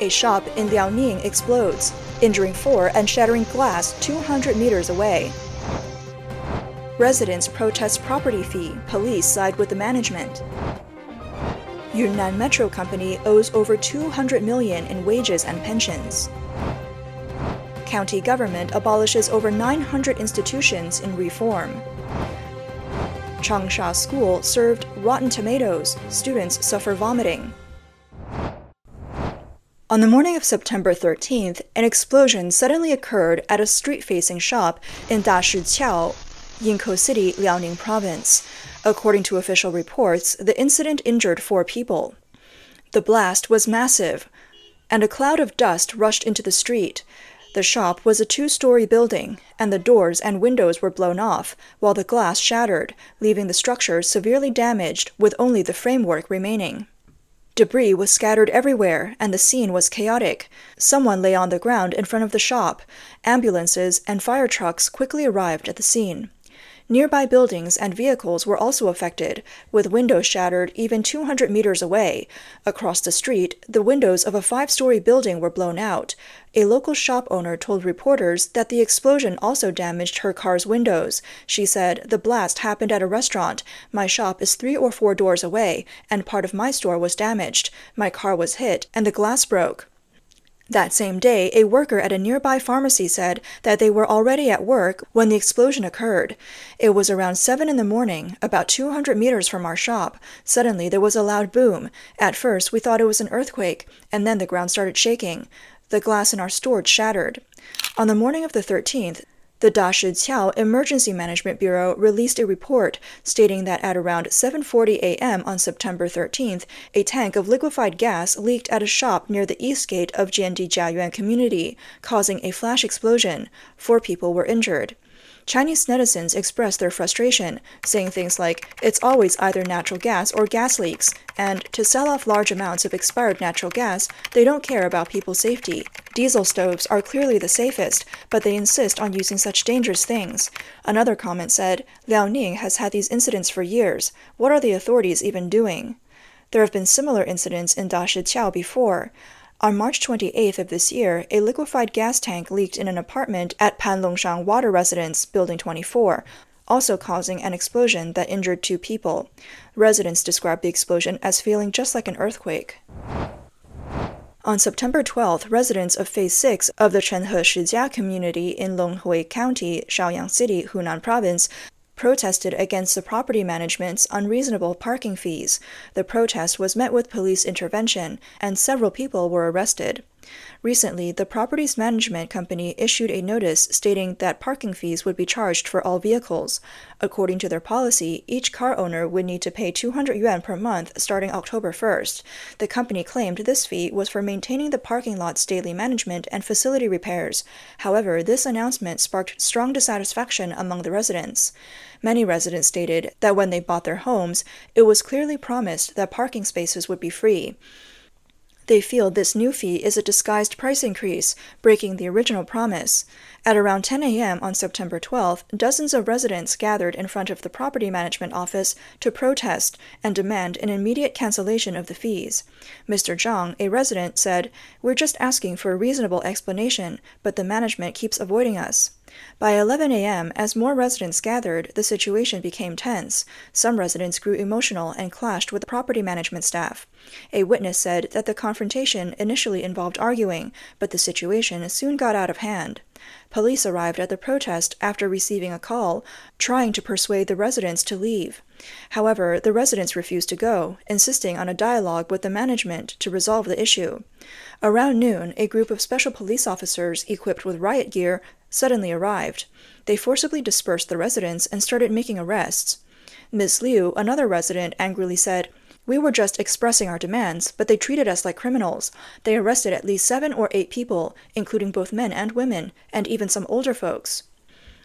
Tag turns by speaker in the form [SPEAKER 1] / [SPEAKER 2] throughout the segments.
[SPEAKER 1] A shop in Liaoning explodes, injuring 4 and shattering glass 200 meters away. Residents protest property fee, police side with the management. Yunnan Metro Company owes over 200 million in wages and pensions. County government abolishes over 900 institutions in reform. Changsha school served rotten tomatoes, students suffer vomiting. On the morning of September 13th, an explosion suddenly occurred at a street-facing shop in Dashiqiao, Yinkou City, Liaoning Province. According to official reports, the incident injured 4 people. The blast was massive, and a cloud of dust rushed into the street. The shop was a 2-story building, and the doors and windows were blown off, while the glass shattered, leaving the structure severely damaged with only the framework remaining. Debris was scattered everywhere, and the scene was chaotic. Someone lay on the ground in front of the shop. Ambulances and fire trucks quickly arrived at the scene. Nearby buildings and vehicles were also affected, with windows shattered even 200 meters away. Across the street, the windows of a 5-story building were blown out. A local shop owner told reporters that the explosion also damaged her car's windows. She said, "The blast happened at a restaurant. My shop is 3 or 4 doors away, and part of my store was damaged. My car was hit, and the glass broke." That same day, a worker at a nearby pharmacy said that they were already at work when the explosion occurred. It was around 7 in the morning, about 200 meters from our shop. Suddenly, there was a loud boom. At first, we thought it was an earthquake, and then the ground started shaking. The glass in our store shattered. On the morning of the 13th, the Dashiqiao Emergency Management Bureau released a report stating that at around 7:40 a.m. on September 13th, a tank of liquefied gas leaked at a shop near the east gate of Jiandijiayuan community, causing a flash explosion. 4 people were injured. Chinese netizens expressed their frustration, saying things like, "It's always either natural gas or gas leaks," and to sell off large amounts of expired natural gas, they don't care about people's safety. Diesel stoves are clearly the safest, but they insist on using such dangerous things. Another comment said, "Liaoning has had these incidents for years. What are the authorities even doing?" There have been similar incidents in Dashiqiao before. On March 28th of this year, a liquefied gas tank leaked in an apartment at Panlongshang Water Residence, Building 24, also causing an explosion that injured 2 people. Residents described the explosion as feeling just like an earthquake. On September 12th, residents of Phase 6 of the Chenhe Shijia community in Longhui County, Shaoyang City, Hunan Province, protested against the property management's unreasonable parking fees. The protest was met with police intervention, and several people were arrested. Recently, the property's management company issued a notice stating that parking fees would be charged for all vehicles. According to their policy, each car owner would need to pay 200 yuan per month starting October 1st. The company claimed this fee was for maintaining the parking lot's daily management and facility repairs. However, this announcement sparked strong dissatisfaction among the residents. Many residents stated that when they bought their homes, it was clearly promised that parking spaces would be free. They feel this new fee is a disguised price increase, breaking the original promise. At around 10 a.m. on September 12th, dozens of residents gathered in front of the property management office to protest and demand an immediate cancellation of the fees. Mr. Zhang, a resident, said, "We're just asking for a reasonable explanation, but the management keeps avoiding us." By 11 a.m., as more residents gathered, the situation became tense. Some residents grew emotional and clashed with the property management staff. A witness said that the confrontation initially involved arguing, but the situation soon got out of hand. Police arrived at the protest after receiving a call, trying to persuade the residents to leave. However, the residents refused to go, insisting on a dialogue with the management to resolve the issue. Around noon, a group of special police officers equipped with riot gear suddenly arrived. They forcibly dispersed the residents and started making arrests. Ms. Liu, another resident, angrily said, "We were just expressing our demands, but they treated us like criminals. They arrested at least 7 or 8 people, including both men and women, and even some older folks."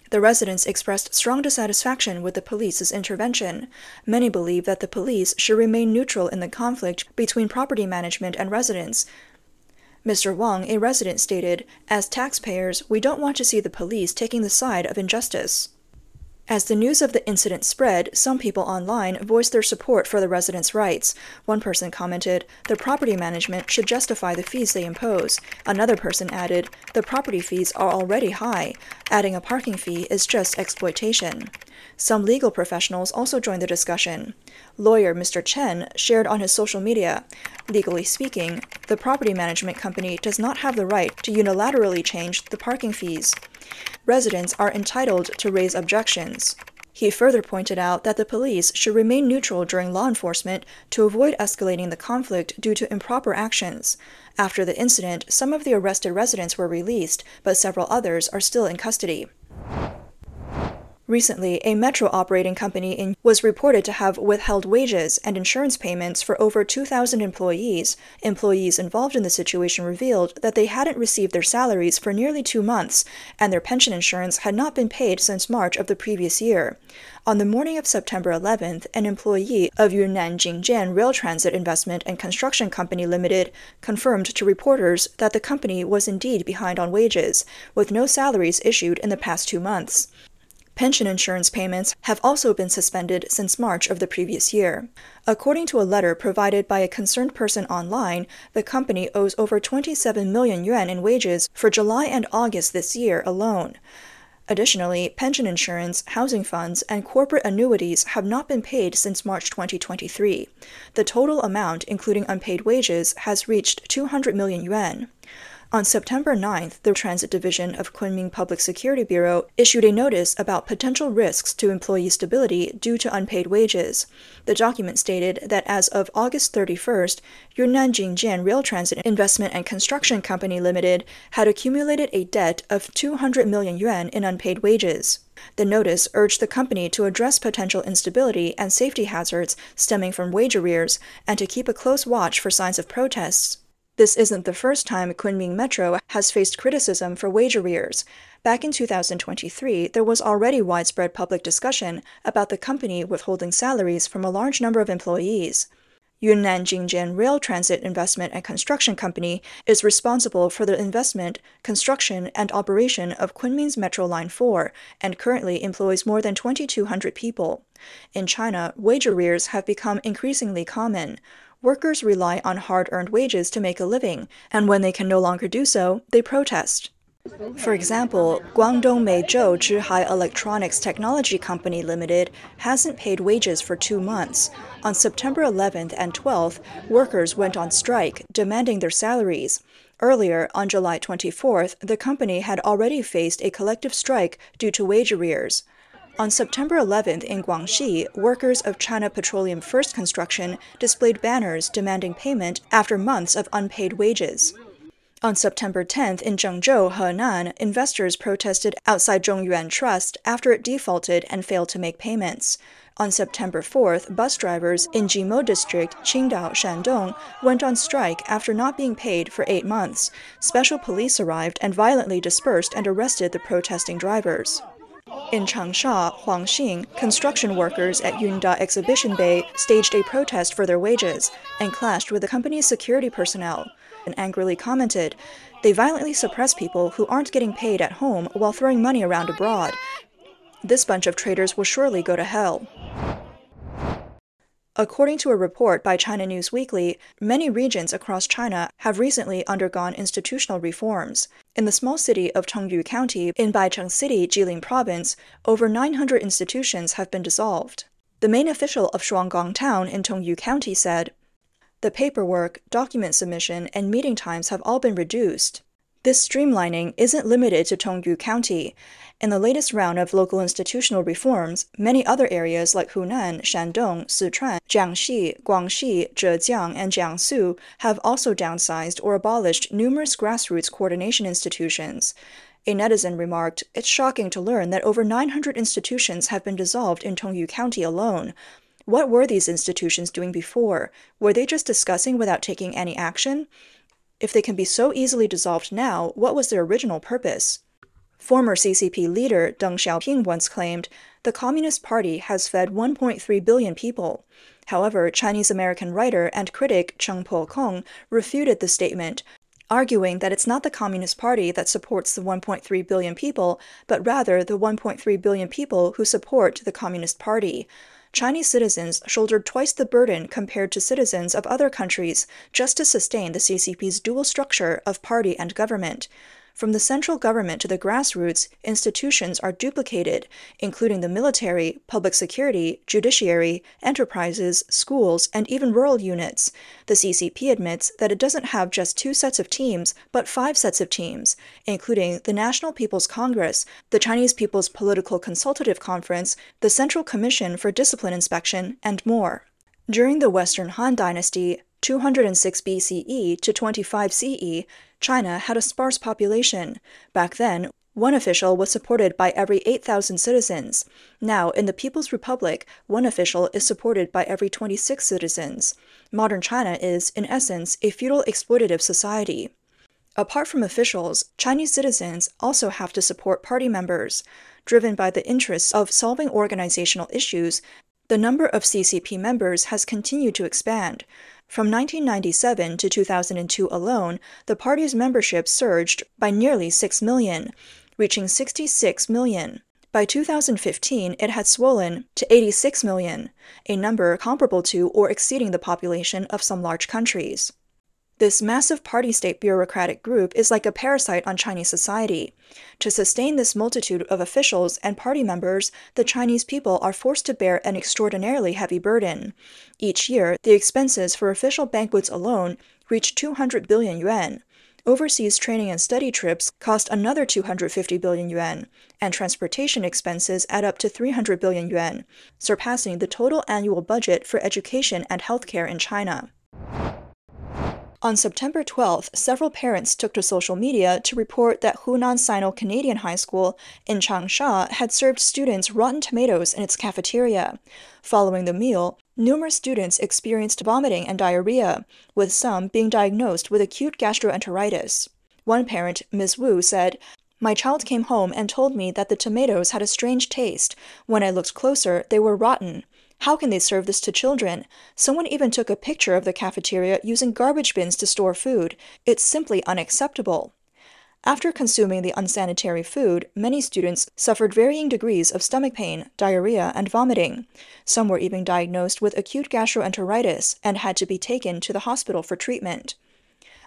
[SPEAKER 1] The residents expressed strong dissatisfaction with the police's intervention. Many believe that the police should remain neutral in the conflict between property management and residents. Mr. Wang, a resident, stated, "As taxpayers, we don't want to see the police taking the side of injustice." As the news of the incident spread, some people online voiced their support for the residents' rights. One person commented, "The property management should justify the fees they impose." Another person added, "The property fees are already high. Adding a parking fee is just exploitation." Some legal professionals also joined the discussion. Lawyer Mr. Chen shared on his social media, "Legally speaking, the property management company does not have the right to unilaterally change the parking fees. Residents are entitled to raise objections." He further pointed out that the police should remain neutral during law enforcement to avoid escalating the conflict due to improper actions. After the incident, some of the arrested residents were released, but several others are still in custody. Recently, a metro operating company was reported to have withheld wages and insurance payments for over 2,000 employees. Employees involved in the situation revealed that they hadn't received their salaries for nearly 2 months, and their pension insurance had not been paid since March of the previous year. On the morning of September 11th, an employee of Yunnan Jingjian Rail Transit Investment and Construction Company Limited confirmed to reporters that the company was indeed behind on wages, with no salaries issued in the past 2 months. Pension insurance payments have also been suspended since March of the previous year. According to a letter provided by a concerned person online, the company owes over 27 million yuan in wages for July and August this year alone. Additionally, pension insurance, housing funds, and corporate annuities have not been paid since March 2023. The total amount, including unpaid wages, has reached 200 million yuan. On September 9th, the Transit Division of Kunming Public Security Bureau issued a notice about potential risks to employee stability due to unpaid wages. The document stated that as of August 31st, Yunnan Jingjian Rail Transit Investment and Construction Company Limited had accumulated a debt of 200 million yuan in unpaid wages. The notice urged the company to address potential instability and safety hazards stemming from wage arrears and to keep a close watch for signs of protests. This isn't the first time Kunming Metro has faced criticism for wage arrears. Back in 2023, there was already widespread public discussion about the company withholding salaries from a large number of employees. Yunnan Jingjian Rail Transit Investment and Construction Company is responsible for the investment, construction, and operation of Kunming's Metro Line 4 and currently employs more than 2,200 people. In China, wage arrears have become increasingly common. Workers rely on hard-earned wages to make a living, and when they can no longer do so, they protest. For example, Guangdong Meizhou Zhihai Electronics Technology Company Limited hasn't paid wages for 2 months. On September 11th and 12th, workers went on strike, demanding their salaries. Earlier, on July 24th, the company had already faced a collective strike due to wage arrears. On September 11th in Guangxi, workers of China Petroleum First Construction displayed banners demanding payment after months of unpaid wages. On September 10th in Zhengzhou, Henan, investors protested outside Zhongyuan Trust after it defaulted and failed to make payments. On September 4th, bus drivers in Jimo District, Qingdao, Shandong, went on strike after not being paid for 8 months. Special police arrived and violently dispersed and arrested the protesting drivers. In Changsha, Huangxing, construction workers at Yunda Exhibition Bay staged a protest for their wages and clashed with the company's security personnel and angrily commented, "They violently suppress people who aren't getting paid at home while throwing money around abroad. This bunch of traitors will surely go to hell." According to a report by China News Weekly, many regions across China have recently undergone institutional reforms. In the small city of Tongyu County in Baicheng City, Jilin Province, over 900 institutions have been dissolved. The main official of Shuanggang Town in Tongyu County said, "The paperwork, document submission, and meeting times have all been reduced. This streamlining isn't limited to Tongyu County. In the latest round of local institutional reforms, many other areas like Hunan, Shandong, Sichuan, Jiangxi, Guangxi, Zhejiang, and Jiangsu have also downsized or abolished numerous grassroots coordination institutions." A netizen remarked, "It's shocking to learn that over 900 institutions have been dissolved in Tongyu County alone. What were these institutions doing before? Were they just discussing without taking any action? If they can be so easily dissolved now, what was their original purpose?" Former CCP leader Deng Xiaoping once claimed, "The Communist Party has fed 1.3 billion people." However, Chinese-American writer and critic Cheng Po-kong refuted the statement, arguing that it's not the Communist Party that supports the 1.3 billion people, but rather the 1.3 billion people who support the Communist Party. Chinese citizens shouldered twice the burden compared to citizens of other countries just to sustain the CCP's dual structure of party and government. From the central government to the grassroots, institutions are duplicated, including the military, public security, judiciary, enterprises, schools, and even rural units. The CCP admits that it doesn't have just 2 sets of teams, but 5 sets of teams, including the National People's Congress, the Chinese People's Political Consultative Conference, the Central Commission for Discipline Inspection, and more. During the Western Han Dynasty, 206 BCE to 25 CE, China had a sparse population. Back then, one official was supported by every 8,000 citizens. Now, in the People's Republic, one official is supported by every 26 citizens. Modern China is, in essence, a feudal exploitative society. Apart from officials, Chinese citizens also have to support party members. Driven by the interests of solving organizational issues, the number of CCP members has continued to expand. From 1997 to 2002 alone, the party's membership surged by nearly 6 million, reaching 66 million. By 2015, it had swollen to 86 million, a number comparable to or exceeding the population of some large countries. This massive party-state bureaucratic group is like a parasite on Chinese society. To sustain this multitude of officials and party members, the Chinese people are forced to bear an extraordinarily heavy burden. Each year, the expenses for official banquets alone reach 200 billion yuan. Overseas training and study trips cost another 250 billion yuan, and transportation expenses add up to 300 billion yuan, surpassing the total annual budget for education and healthcare in China. On September 12th, several parents took to social media to report that Hunan Sino-Canadian High School in Changsha had served students rotten tomatoes in its cafeteria. Following the meal, numerous students experienced vomiting and diarrhea, with some being diagnosed with acute gastroenteritis. One parent, Ms. Wu, said, "My child came home and told me that the tomatoes had a strange taste. When I looked closer, they were rotten. How can they serve this to children? Someone even took a picture of the cafeteria using garbage bins to store food. It's simply unacceptable." After consuming the unsanitary food, many students suffered varying degrees of stomach pain, diarrhea, and vomiting. Some were even diagnosed with acute gastroenteritis and had to be taken to the hospital for treatment.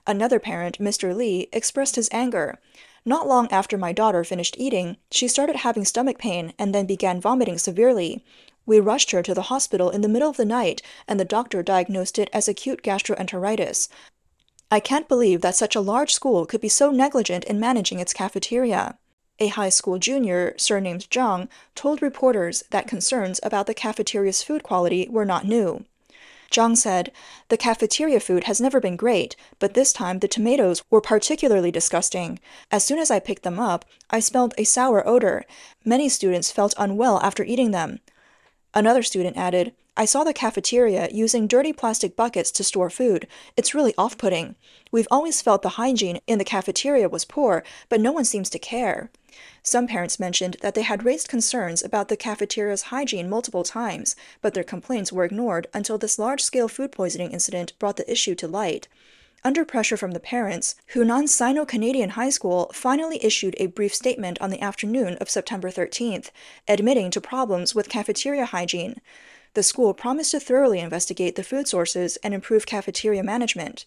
[SPEAKER 1] Another parent, Mr. Li, expressed his anger. "Not long after my daughter finished eating, she started having stomach pain and then began vomiting severely. We rushed her to the hospital in the middle of the night, and the doctor diagnosed it as acute gastroenteritis. I can't believe that such a large school could be so negligent in managing its cafeteria." A high school junior, surnamed Zhang, told reporters that concerns about the cafeteria's food quality were not new. Zhang said, "The cafeteria food has never been great, but this time the tomatoes were particularly disgusting. As soon as I picked them up, I smelled a sour odor. Many students felt unwell after eating them." Another student added, "I saw the cafeteria using dirty plastic buckets to store food. It's really off-putting. We've always felt the hygiene in the cafeteria was poor, but no one seems to care." Some parents mentioned that they had raised concerns about the cafeteria's hygiene multiple times, but their complaints were ignored until this large-scale food poisoning incident brought the issue to light. Under pressure from the parents, Hunan Sino-Canadian High School finally issued a brief statement on the afternoon of September 13th, admitting to problems with cafeteria hygiene. The school promised to thoroughly investigate the food sources and improve cafeteria management.